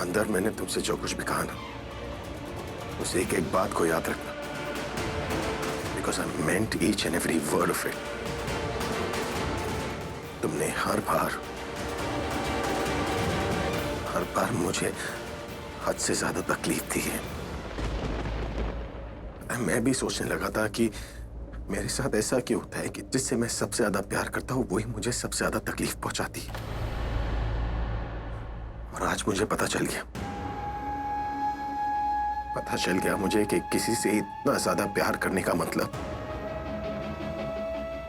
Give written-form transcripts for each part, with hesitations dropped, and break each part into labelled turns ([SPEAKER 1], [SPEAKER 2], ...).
[SPEAKER 1] अंदर मैंने तुमसे जो कुछ भी कहा ना, उस एक एक बात को याद रखना, because I meant each and every word of it. तुमने हर बार मुझे हद से ज्यादा तकलीफ दी है। मैं भी सोचने लगा था कि मेरे साथ ऐसा क्यों होता है कि जिससे मैं सबसे ज्यादा प्यार करता हूं वही मुझे सबसे ज्यादा तकलीफ पहुंचाती है। और आज मुझे पता चल गया मुझे कि किसी से इतना ज्यादा प्यार करने का मतलब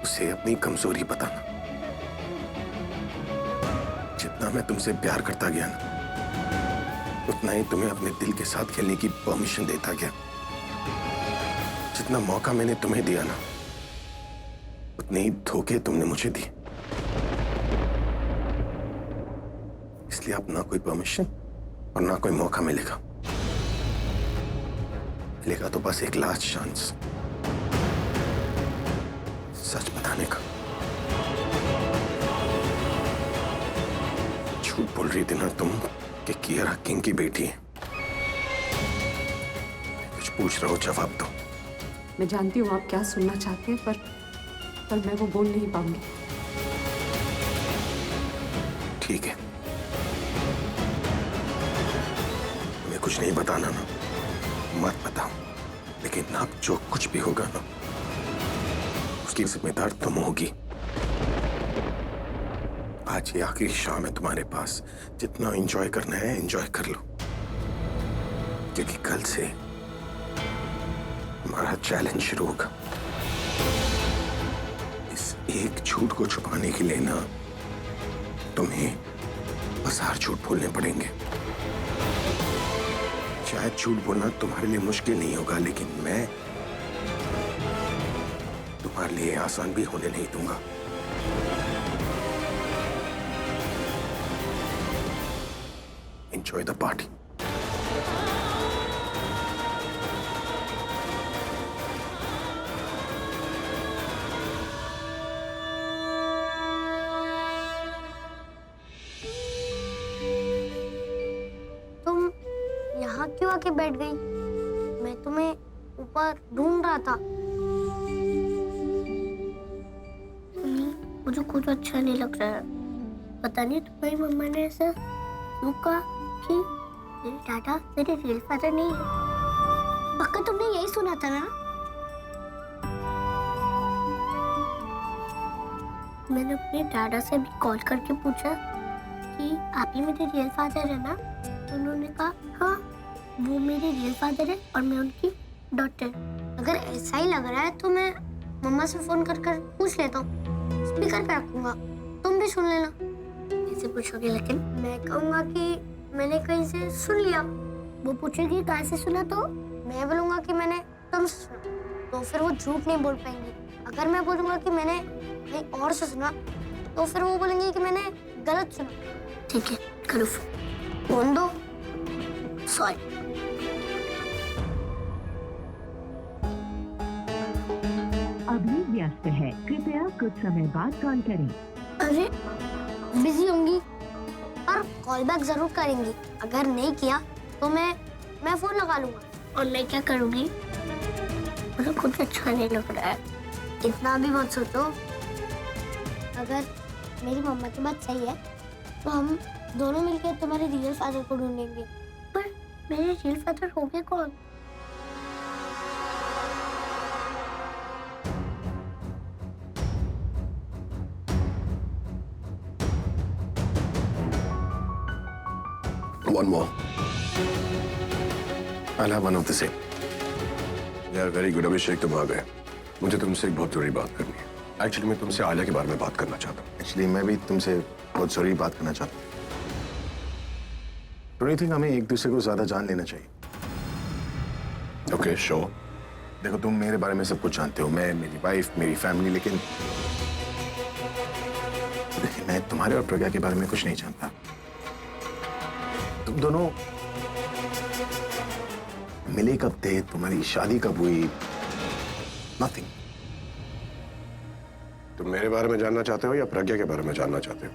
[SPEAKER 1] उसे अपनी कमजोरी बताना। जितना मैं तुमसे प्यार करता गया ना, उतना ही तुम्हें अपने दिल के साथ खेलने की परमिशन देता गया। जितना मौका मैंने तुम्हें दिया ना, उतने ही धोखे तुमने मुझे दिए। इसलिए अब ना कोई परमिशन और ना कोई मौका मिलेगा तो बस एक लास्ट चांस सच बताने का। झूठ बोल रही थी ना तुम कि कियारा किंग की बेटी है। कुछ पूछ रहे हो, जवाब दो।
[SPEAKER 2] मैं जानती हूँ आप क्या सुनना चाहते हैं, पर मैं वो बोल नहीं पाऊंगी।
[SPEAKER 1] ठीक है, तुम्हें कुछ नहीं बताना ना, मत बताओ। लेकिन अब जो कुछ भी होगा ना, उसकी जिम्मेदार तुम होगी। आज ये आखिरी शाम है तुम्हारे पास, जितना एंजॉय करना है एंजॉय कर लो, क्योंकि कल से हमारा चैलेंज शुरू होगा। इस एक झूठ को छुपाने के लिए ना तुम्हें 1000 झूठ बोलने पड़ेंगे। शायद झूठ बोलना तुम्हारे लिए मुश्किल नहीं होगा, लेकिन मैं तुम्हारे लिए आसान भी होने नहीं दूंगा। Enjoy the party.
[SPEAKER 3] क्यों आके बैठ गई? मैं तुम्हें ऊपर ढूंढ रहा था। मुझे कुछ अच्छा नहीं लग रहा है। पता नहीं तुम्हारी मम्मा ने ऐसा क्यों कहा कि मेरे दादा तेरे रियल फादर नहीं है। पक्का तुमने यही सुना था ना? मैंने अपने दादा से भी कॉल करके पूछा कि आप ही मेरे रियल फादर है ना? तो उन्होंने कहा हाँ, वो मेरे रियल फादर है और मैं उनकी डॉटर। अगर ऐसा ही लग रहा है तो मैं मम्मा से फोन कर पूछ लेता हूँ। स्पीकर पे रखूंगा, तुम भी सुन लेना। कैसे पूछोगे? लेकिन मैं कहूँगा कि मैंने कहीं से सुन लिया। वो पूछेगी कहाँ से सुना, तो मैं बोलूँगा कि मैंने तुमसे सुना, तो फिर वो झूठ नहीं बोल पाएंगे। अगर मैं बोलूँगा कि मैंने कहीं और से सुना, तो फिर वो बोलेंगे कि मैंने गलत सुना। ठीक है, करो फोन दो। सॉरी।
[SPEAKER 4] अभी व्यस्त है, कृपया कुछ समय बाद कॉल करें।
[SPEAKER 3] अरे बिजी होंगी, पर कॉल बैक जरूर करेंगी। अगर नहीं किया तो मैं फोन लगा लूंगा। और मैं क्या करूंगी? मुझे कुछ अच्छा नहीं लग रहा है। इतना भी मत सोचो। अगर मेरी मम्मा की बात सही है तो हम दोनों मिलकर तुम्हारे रियल फादर को ढूंढेंगे। पर मेरे रियल फादर होंगे कौन?
[SPEAKER 1] One more. I'll have one of the same. यार वेरी गुड अभिषेक, तुम आ गए। मुझे तुमसे एक बहुत जरूरी बात करनी है। एक्चुअली मैं तुमसे आलिया के बारे में बात करना चाहता हूँ। एक्चुअली मैं भी तुमसे बहुत जरूरी बात करना चाहता हूँ। डोंट यू थिंक हमें एक दूसरे को ज्यादा जान लेना चाहिए? Okay sure. देखो तुम मेरे बारे में सब कुछ जानते हो, मैं, मेरी वाइफ, मेरी फैमिली, लेकिन मैं तुम्हारे और प्रज्ञा के बारे में कुछ नहीं जानता। तुम दोनों मिले कब थे? तुम्हारी शादी कब हुई? नथिंग। तुम मेरे बारे में जानना चाहते हो या प्रज्ञा के बारे में जानना चाहते हो?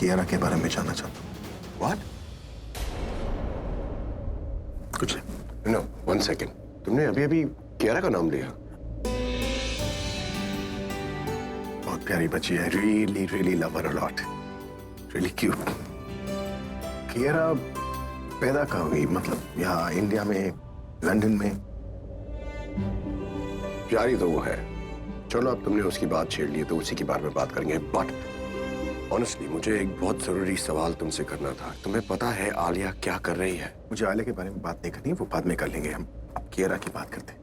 [SPEAKER 1] कियारा के बारे में जानना चाहता हूँ। What? कुछ नहीं। No, 1 second. तुमने अभी कियारा का नाम लिया। बहुत प्यारी बच्ची है। Really love her a lot. Really cute. Kiara पैदा कहाँ हुई? मतलब यहाँ इंडिया में, लंदन में? प्यारी तो वो है। चलो अब तुमने उसकी बात छेड़ ली तो उसी के बारे में बात करेंगे। बट ऑनेस्टली मुझे एक बहुत जरूरी सवाल तुमसे करना था। तुम्हें पता है आलिया क्या कर रही है? मुझे आलिया के बारे में बात नहीं करनी, वो बाद में कर लेंगे। हम अब कियारा की बात करते हैं।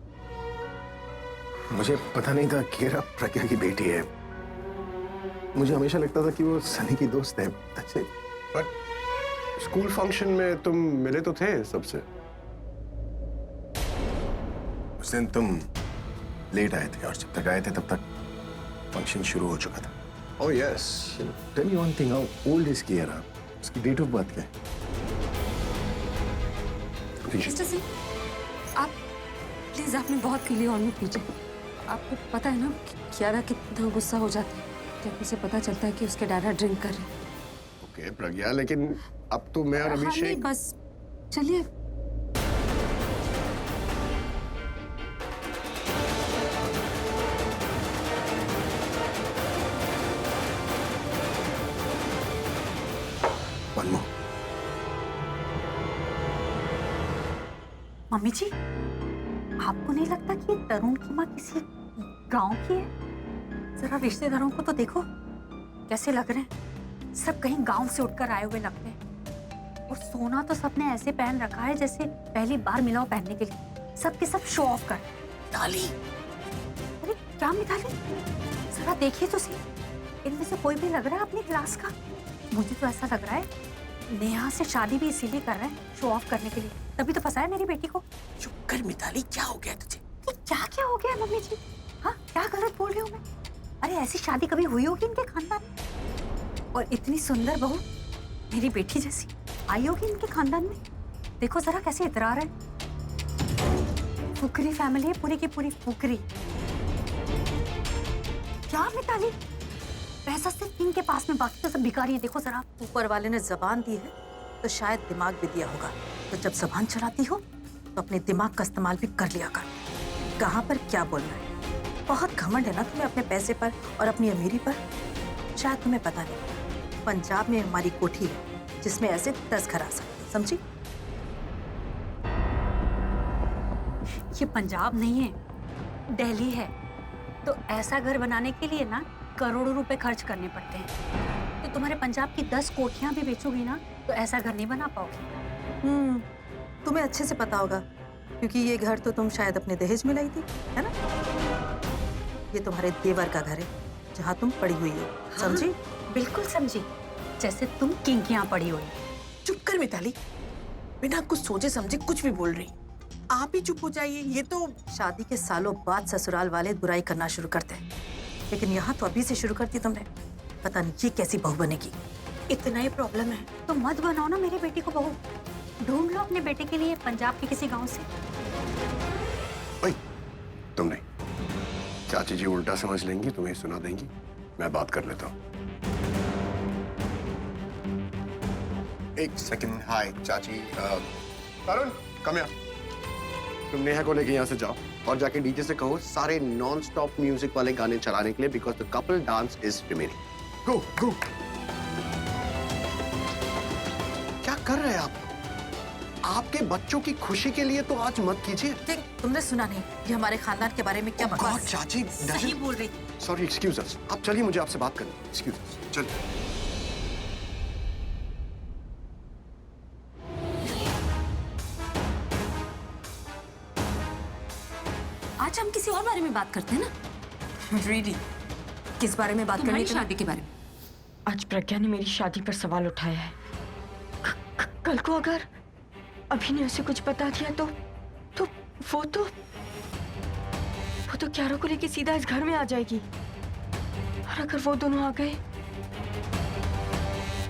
[SPEAKER 1] मुझे पता नहीं था कियारा प्रज्ञा की बेटी है। मुझे हमेशा लगता था कि वो सनी की दोस्त है। अच्छे बट स्कूल फंक्शन में तुम मिले तो थे सबसे। उस दिन तुम लेट आए थे और जब तक आए थे तब तक फंक्शन शुरू हो चुका था। Oh yes. Tell me one thing. How old is Kiara? उसकी डेट ऑफ बर्थ क्या है?
[SPEAKER 2] मिस्टर सिंह, आप प्लीज अपने बहुत के लिए और मत कीजिए। आपको पता है ना कियारा कितना गुस्सा हो जाती है जब उसे पता चलता है कि उसके डैडा ड्रिंक कर रहे हैं।
[SPEAKER 1] ओके प्रज्ञा, लेकिन अब तो मैं और
[SPEAKER 2] हाँ,
[SPEAKER 1] अभिषेक
[SPEAKER 2] नहीं, बस चलिए।
[SPEAKER 1] One more.
[SPEAKER 5] मम्मी जी, आपको नहीं लगता कि ये तरुण की माँ किसी गांव की है? जरा रिश्तेदारों को तो देखो, कैसे लग रहे हैं। सब कहीं गांव से उठकर आए हुए लगते हैं। और सोना तो सबने ऐसे पहन रखा है जैसे पहली बार मिला हो पहनने के लिए। सब के सब शो ऑफ कर। मिताली, अरे क्या मिताली? जरा देखिए तो सही, इनमें से कोई भी लग रहा है अपनी क्लास का? मुझे तो ऐसा लग रहा है नेहा से शादी भी इसीलिए कर रहे हैं, शो ऑफ करने के लिए। तभी तो फंसाया मेरी बेटी को।
[SPEAKER 6] चुप कर मिताली, क्या हो गया तुझे?
[SPEAKER 5] क्या हो गया मम्मी जी? हाँ, क्या गलत बोल रही हूँ मैं? अरे ऐसी शादी कभी हुई होगी इनके खानदान में? और इतनी सुंदर बहू मेरी बेटी जैसी आई होगी इनके खानदान में? देखो जरा कैसे इतरा रहे हैं। फुकरी फैमिली है, पूरी की पूरी फुकरी। क्या मिताली? पैसा सिर्फ इनके पास में, बाकी तो सब भिखारी हैं। देखो जरा।
[SPEAKER 6] ऊपर वाले ने जबान दी है तो शायद दिमाग भी दिया होगा। तो जब जबान चलाती हो तो अपने दिमाग का इस्तेमाल भी कर लिया कर। कहाँ पर क्या बोलना है। बहुत घमंड है ना तुम्हें अपने पैसे पर और अपनी अमीरी पर। शायद तुम्हें पता नहीं, पंजाब में हमारी कोठी है जिसमें ऐसे 10 घर आ सकते, समझी?
[SPEAKER 5] ये पंजाब नहीं है, दिल्ली है। तो ऐसा घर बनाने के लिए ना करोड़ों रुपए खर्च करने पड़ते हैं। तो तुम्हारे पंजाब की 10 कोठियां भी बेचोगी ना तो ऐसा घर नहीं बना पाओगी।
[SPEAKER 6] तुम्हें अच्छे से पता होगा क्योंकि ये घर तो तुम शायद अपने दहेज में लाई थी, है ना? ये तुम्हारे देवर का घर है जहाँ तुम पड़ी हुई हो, समझी?
[SPEAKER 5] हाँ, बिल्कुल समझी। जैसे तुम किंकियां पड़ी हुई।
[SPEAKER 6] चुप कर मिताली, बिना कुछ सोचे समझे कुछ भी बोल रही। आप ही चुप हो जाइए। ये तो शादी के सालों बाद ससुराल वाले बुराई करना शुरू करते हैं, लेकिन यहाँ तो अभी से शुरू कर दी तुमने। पता नहीं ये कैसी बहू बनेगी।
[SPEAKER 5] इतना ही प्रॉब्लम है तो मत बनाओ ना मेरी बेटी को बहू। ढूंढ लो अपने बेटे के लिए पंजाब के किसी गांव से।
[SPEAKER 1] ओए, तुम नहीं। चाची जी उल्टा समझ लेंगी, तुम्हें सुना देंगी। मैं बात कर लेता हूँ। एक सेकंड। हाय चाची। तरुण कम हियर। तुम नेहा को लेके यहाँ से जाओ और जाके डीजे से कहो सारे नॉन स्टॉप म्यूजिक वाले गाने चलाने के लिए, because the couple dance is remaining. Go go. क्या कर रहे हैं आप? आपके बच्चों की खुशी के लिए तो आज मत कीजिए।
[SPEAKER 6] देख, तुमने सुना नहीं ये हमारे खानदान के बारे में क्या बकवास?
[SPEAKER 1] गॉड चाची,
[SPEAKER 6] सही बोल रही थी।
[SPEAKER 1] सॉरी, एक्सक्यूज अस। आप चलिए, मुझे आपसे बात करनी है। एक्सक्यूज अस, चलिए।
[SPEAKER 2] आज हम किसी और बारे में बात करते हैं ना।
[SPEAKER 6] Really?
[SPEAKER 2] किस बारे में बात करनी है? शादी के बारे में।
[SPEAKER 7] आज प्रज्ञा ने मेरी शादी पर सवाल उठाया है। कल को अगर अभी ने उसे कुछ बता दिया तो वो तो क्यारा को लेके सीधा इस घर में आ जाएगी। और अगर वो दोनों आ गए,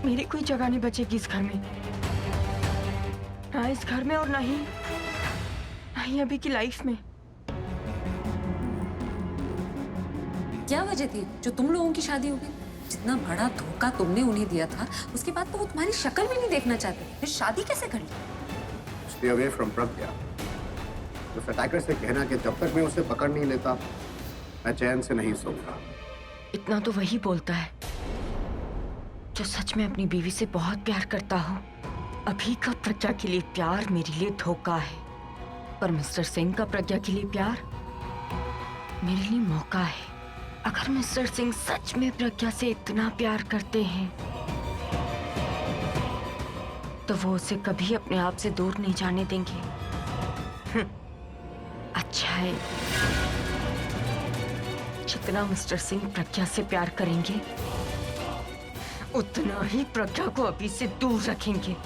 [SPEAKER 7] मेरी कोई जगह नहीं बचेगी इस घर में। ना इस घर में और ना ही अभी की लाइफ में।
[SPEAKER 2] क्या वजह थी जो तुम लोगों की शादी हो गई? जितना बड़ा धोखा तुमने उन्हें दिया था, उसके बाद तो वो तुम्हारी शक्ल भी नहीं देखना चाहते, फिर शादी कैसे करी?
[SPEAKER 1] Stay away from प्रज्ञा। उस अटैकर से कहना कि जब तक मैं उसे पकड़ नहीं लेता, मैं चैन से नहीं सोऊंगा।
[SPEAKER 7] इतना तो वही बोलता है जो सच में अपनी बीवी से बहुत प्यार करता हो। अभी का प्रज्ञा के लिए प्यार मेरे लिए धोखा है, पर मिस्टर सिंह का प्रज्ञा के लिए प्यार मेरे लिए मौका है। अगर मिस्टर सिंह सच में प्रज्ञा से इतना प्यार करते हैं तो वो उसे कभी अपने आप से दूर नहीं जाने देंगे। अच्छा है, जितना मिस्टर सिंह प्रज्ञा से प्यार करेंगे उतना ही प्रज्ञा को अभी से दूर रखेंगे।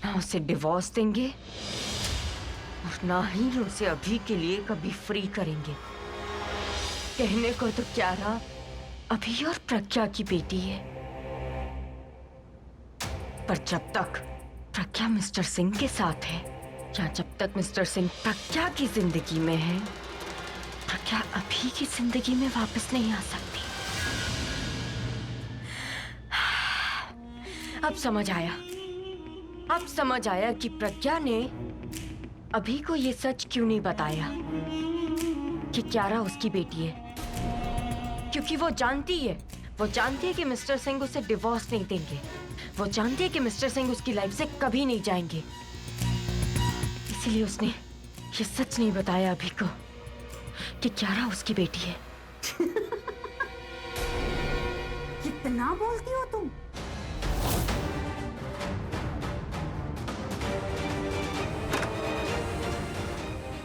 [SPEAKER 7] ना उसे डिवोर्स देंगे और ना ही उसे अभी के लिए कभी फ्री करेंगे। कहने को तो क्यारा अभी और प्रज्ञा की बेटी है, पर जब तक प्रज्ञा मिस्टर सिंह के साथ है या जब तक मिस्टर सिंह प्रज्ञा की जिंदगी में है, प्रज्ञा अभी की जिंदगी में वापस नहीं आ सकती। अब समझ आया कि प्रज्ञा ने अभी को ये सच क्यों नहीं बताया कि क्यारा उसकी बेटी है, क्योंकि वो जानती है कि मिस्टर सिंह उसे डिवोर्स नहीं देंगे। वो जानती है कि मिस्टर सिंह उसकी लाइफ से कभी नहीं जाएंगे, इसीलिए उसने ये सच नहीं बताया अभी को कि क्यारा उसकी बेटी है।
[SPEAKER 5] कितना बोलती हो तुम?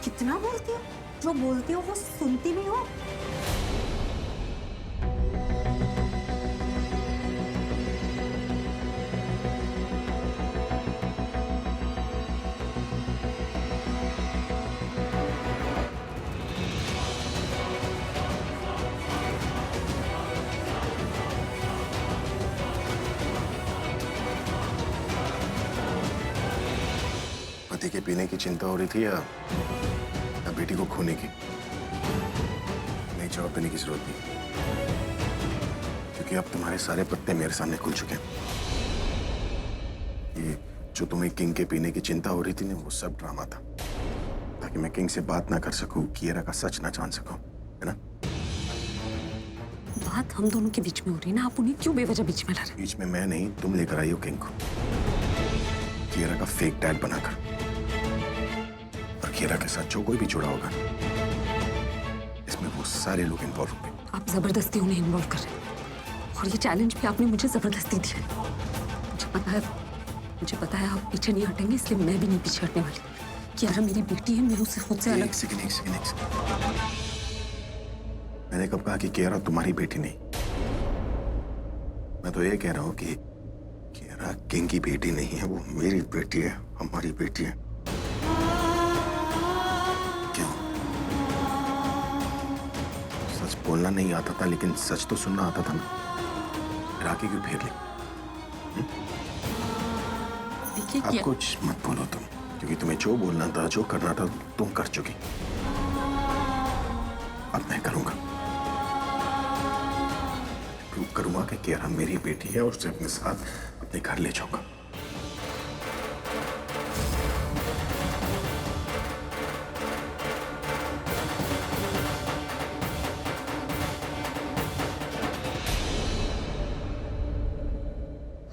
[SPEAKER 5] कितना बोलती हो? जो बोलती हो वो सुनती भी हो?
[SPEAKER 1] पति के पीने की चिंता हो रही थी या बेटी को खोने की? नहीं, जवाब देने की जरूरत नहीं, क्योंकि अब तुम्हारे सारे पत्ते मेरे सामने खुल चुके हैं। ये जो तुम्हें किंग के पीने की चिंता हो रही थी ना, वो सब ड्रामा था, ताकि मैं किंग से बात ना कर सकूं, किएरा का सच ना जान सकूं, है ना?
[SPEAKER 2] बात हम दोनों के बीच में हो रही है ना, आप उन्हें क्यों बेवजह बीच में ला रहे?
[SPEAKER 1] बीच में मैं नहीं, तुम लेकर आई हो किंग को, किएरा का फेक डैड बनाकर। और किएरा के साथ जो कोई भी जुड़ा होगा, इसमें वो सारे लोग इन्वॉल्व होंगे।
[SPEAKER 2] आप जबरदस्ती उन्हें इन्वॉल्व कर रहे हैं, और ये चैलेंज भी आपने मुझे जबरदस्ती दिया है। मुझे पता है आप पीछे नहीं हटेंगे, इसलिए मैं भी नहीं पीछे हटने वाली। कियारा मेरी बेटी है, मैं उसे खुद से अलग।
[SPEAKER 1] एक सेकंड। मैंने कब कहा कि कियारा तुम्हारी बेटी नहीं? मैं तो ये कह रहा हूँ कि कियारा किंग की बेटी नहीं है, वो मेरी बेटी है, हमारी बेटी है। क्यों? सच बोलना नहीं आता था, लेकिन सच तो सुनना आता था ना। फिर आके क्यों फेर ली?
[SPEAKER 2] देखिए
[SPEAKER 1] आप कुछ मत बोलो तुम, क्योंकि तुम्हें जो बोलना था, जो करना था, तुम कर चुकी। अब मैं करूंगा, प्रूव करूंगा कि कियारा मेरी बेटी है और उसे अपने साथ अपने घर ले जाऊंगा।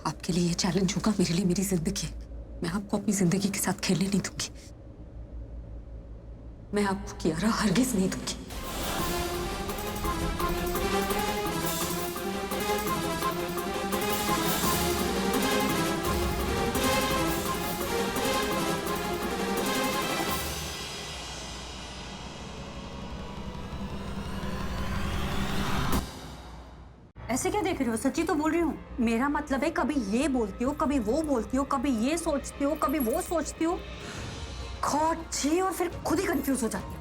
[SPEAKER 2] आपके लिए ये चैलेंज होगा, मेरे लिए मेरी जिंदगी है। मैं आपको अपनी जिंदगी के साथ खेलने नहीं दूंगी। मैं आपको कियारा हरगिज नहीं दूंगी।
[SPEAKER 5] ऐसे क्या देख रहे हो? सच्ची तो बोल रही हूँ। मेरा मतलब है, कभी ये बोलती हो, कभी वो बोलती हो, कभी ये सोचती हो, कभी वो सोचती हो। गॉड जी, और फिर खुद ही कंफ्यूज हो जाती हो।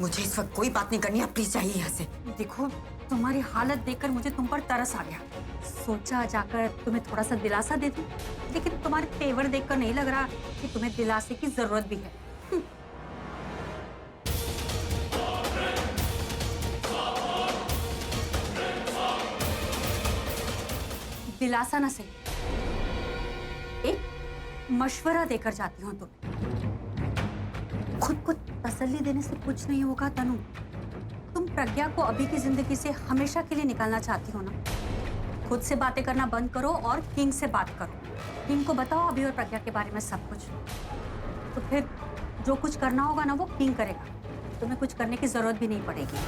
[SPEAKER 6] मुझे इस वक्त कोई बात नहीं करनी, आप प्लीज जाइए यहाँ से।
[SPEAKER 5] देखो, तुम्हारी हालत देखकर मुझे तुम पर तरस आ गया। सोचा जाकर तुम्हें थोड़ा सा दिलासा दे दूं, लेकिन तुम्हारे तेवर देखकर नहीं लग रहा कि तुम्हें दिलासे की जरूरत भी है। दिलासा ना सही, एक मशवरा देकर जाती हूँ तुम्हें। खुद को तसल्ली देने से कुछ नहीं होगा तनु। तुम प्रज्ञा को अभी की जिंदगी से हमेशा के लिए निकालना चाहती हो ना। खुद से बातें करना बंद करो और किंग से बात करो। किंग को बताओ अभी और प्रज्ञा के बारे में सब कुछ। तो फिर जो कुछ करना होगा ना वो किंग करेगा, तुम्हें कुछ करने की जरूरत भी नहीं पड़ेगी।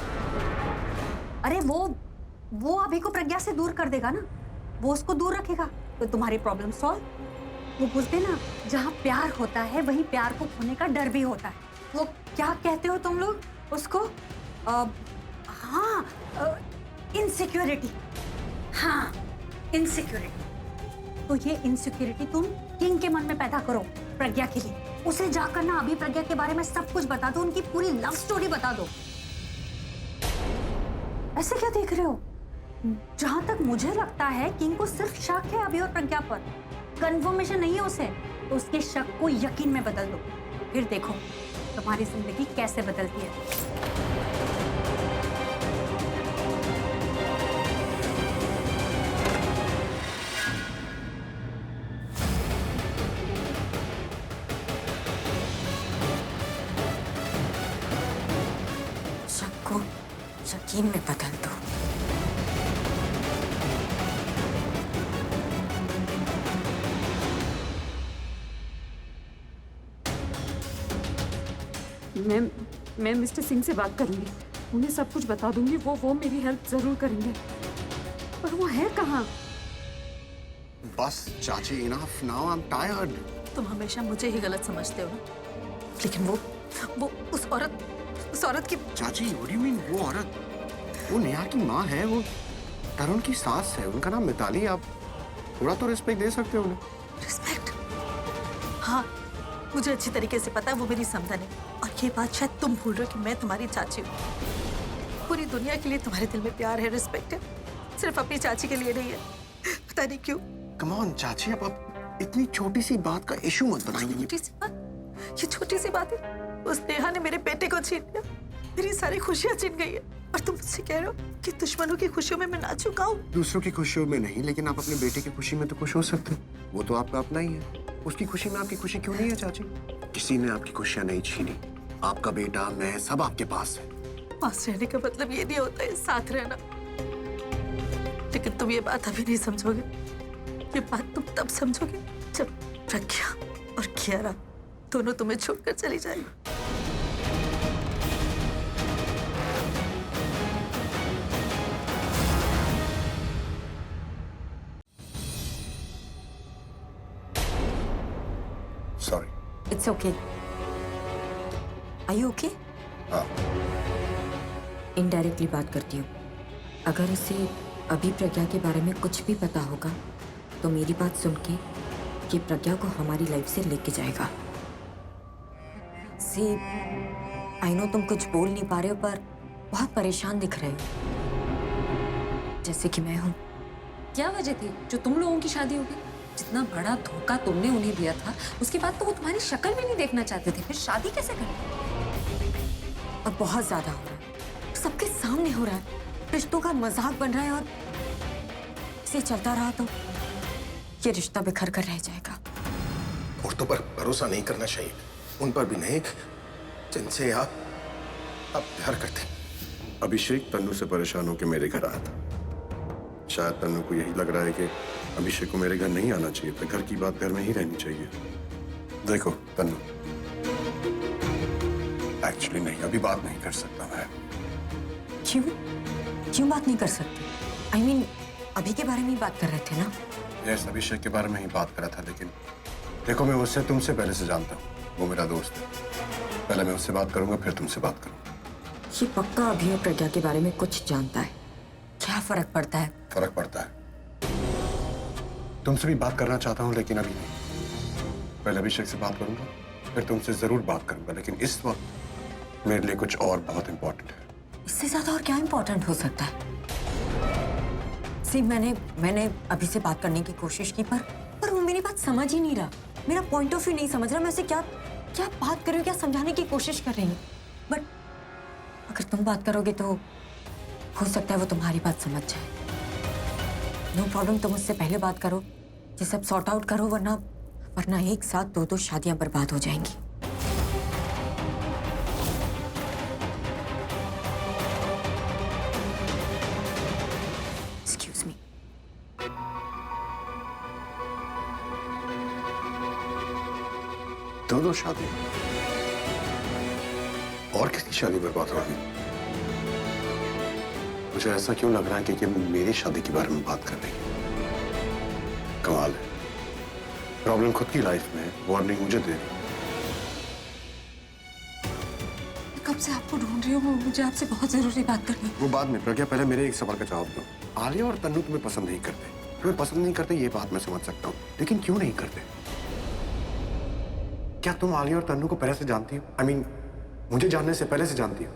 [SPEAKER 5] अरे वो अभी को प्रज्ञा से दूर कर देगा ना, वो उसको दूर रखेगा तो तुम्हारी प्रॉब्लम सॉल्व। वो बोलते ना, जहाँ प्यार होता है वहीं प्यार को खोने का डर भी होता है। वो क्या कहते हो तुम लोग उसको? हाँ, इनसिक्योरिटी। हाँ, इनसिक्योरिटी। तो ये इनसिक्योरिटी तुम किंग के मन में पैदा करो प्रज्ञा के लिए। उसे जाकर ना अभी प्रज्ञा के बारे में सब कुछ बता दो, उनकी पूरी लव स्टोरी बता दो। ऐसे क्या देख रहे हो? जहां तक मुझे लगता है किंग को सिर्फ शक है अभी और प्रज्ञा पर, कंफर्मेशन नहीं है उसे। तो उसके शक को यकीन में बदल दो, फिर देखो तुम्हारी जिंदगी कैसे बदलती है।
[SPEAKER 7] शक को यकीन में बदल दो।
[SPEAKER 2] मैं मिस्टर सिंह से बात करूंगी, उन्हें सब कुछ बता दूंगी। वो मेरी हेल्प जरूर करेंगे। पर वो है कहाँ?
[SPEAKER 1] बस चाची, enough now, I am tired.
[SPEAKER 6] तुम हमेशा मुझे ही गलत समझते हो ना। लेकिन वो उस औरत की।
[SPEAKER 1] चाची, व्हाट डू यू मीन वो औरत? वो नेहा की माँ है, वो तरुण की सास है, उनका नाम मिताली। आप थोड़ा तो रिस्पेक्ट दे सकते हो उन्हें।
[SPEAKER 6] रिस्पेक्ट? हाँ, मुझे अच्छी तरीके से पता है वो मेरी समधन है। और ये बात शायद तुम भूल रहे हो कि मैं तुम्हारी चाची हूँ। पूरी दुनिया के लिए तुम्हारे दिल में प्यार है, रिस्पेक्ट है, सिर्फ अपनी चाची के लिए नहीं है। पता नहीं क्यों।
[SPEAKER 1] कम ऑन चाची, आप इतनी छोटी सी बात का इशू मत बनाइए।
[SPEAKER 6] छोटी सी बात? ये छोटी सी बात है? उस नेहा ने मेरे बेटे को छीन लिया, मेरी सारी खुशियाँ छीन गई है। और तुम मुझसे कह रहे हो कि दुश्मनों की खुशियों में मैं नाचूं गाऊं?
[SPEAKER 1] दूसरों की खुशियों में नहीं, लेकिन आप अपने बेटे की खुशी में तो खुश हो सकते हैं। वो तो आपका अपना ही है। उसकी खुशी में आपकी खुशी क्यों नहीं है चाची? किसी ने आपकी खुशियां नहीं छीनी। आपका बेटा, मैं, सब आपके पास है।
[SPEAKER 6] पास रहने का मतलब ये नहीं होता है साथ रहना। लेकिन तुम ये बात अभी नहीं समझोगे। ये बात तुम तब समझोगे जब प्रज्ञा और कियारा दोनों तुम्हें छोड़कर चली जाएगी।
[SPEAKER 1] Sorry.
[SPEAKER 7] It's okay. Are you okay?
[SPEAKER 1] हाँ।
[SPEAKER 7] इनडायरेक्टली बात करती हूँ। अगर उसे अभी प्रज्ञा के बारे में कुछ भी पता होगा तो मेरी बात सुन के ये प्रज्ञा को हमारी लाइफ से लेके जाएगा। सी, आई नो तुम कुछ बोल नहीं पा रहे हो पर बहुत परेशान दिख रहे हो, जैसे कि मैं हूँ।
[SPEAKER 2] क्या वजह थी जो तुम लोगों की शादी हो गई? जितना बड़ा धोखा तुमने उन्हें दिया था, उसके बाद तो वो तुम्हारी शक्ल भी नहीं देखना चाहते थे, फिर शादी कैसे करते?
[SPEAKER 7] और बहुत ज्यादा हो रहा है, सबके सामने हो रहा है, रिश्तों का मजाक बन रहा है। और इसे चलता रहा तो ये रिश्ता बिखर कर रह जाएगा।
[SPEAKER 1] औरतों पर भरोसा नहीं करना चाहिए, उन पर भी नहीं जिनसे आप प्यार करते। अभिषेक तन्नू से परेशान होकर मेरे घर आया था। शायद तन्नू को यही लग रहा है कि अभिषेक को मेरे घर नहीं आना चाहिए था, घर की बात घर में ही रहनी चाहिए। देखो तन्नू, एक्चुअली नहीं, अभी बात नहीं कर सकता मैं।
[SPEAKER 7] क्यों बात नहीं कर सकते? I mean, अभी के बारे में ही बात कर रहे थे ना?
[SPEAKER 1] यस, अभिषेक के बारे में ही बात कर रहा था, लेकिन देखो मैं उससे तुमसे पहले से जानता हूँ, वो मेरा दोस्त है। पहले मैं उससे बात करूंगा, फिर तुमसे बात करूंगा।
[SPEAKER 7] ये पक्का अभी और प्रज्ञा के बारे में कुछ जानता है। क्या फर्क पड़ता है?
[SPEAKER 1] फर्क पड़ता है। तुमसे भी बात करना चाहता हूँ, लेकिन अभी नहीं। पहले अभिषेक से बात करूंगा, फिर तुमसे जरूर बात करूंगा, लेकिन इस वक्त मेरे लिए कुछ और बहुत इंपॉर्टेंट है।
[SPEAKER 7] इससे ज्यादा और क्या इंपॉर्टेंट हो सकता है? सी, मैंने अभी से बात करने की कोशिश की, पर वो मेरी बात समझ ही नहीं रहा, मेरा पॉइंट ऑफ व्यू नहीं समझ रहा। मैं उसे क्या बात कर रही हूँ, क्या समझाने की कोशिश कर रही हूँ। बट अगर तुम बात करोगे तो हो सकता है वो तुम्हारी बात समझ जाए। नो प्रॉब्लम, तुम मुझसे पहले बात करो, ये सब सॉर्ट आउट करो, वरना वरना एक साथ दो शादियां बर्बाद हो जाएंगी। Excuse me.
[SPEAKER 1] दो शादी और किसकी शादी बर्बाद होगी? मुझे ऐसा क्यों लग रहा है कि ये मेरी शादी के बारे में बात कर रही है। कमाल है, प्रॉब्लम खुद की लाइफ में है, वार्निंग मुझे दे रही।
[SPEAKER 2] कब से आपको ढूंढ रही हूँ, मुझे आपसे बहुत जरूरी बात करनी है।
[SPEAKER 1] वो बाद में, प्रज्ञा पहले मेरे एक सवाल का जवाब दो। आलिया और तन्नू तुम्हें पसंद नहीं करते, तुम्हें पसंद नहीं करते ये बात मैं समझ सकता हूँ, लेकिन क्यों नहीं करते? क्या तुम आलिया और तन्नू को पहले से जानती हो? I mean, मुझे जानने से पहले से जानती हो?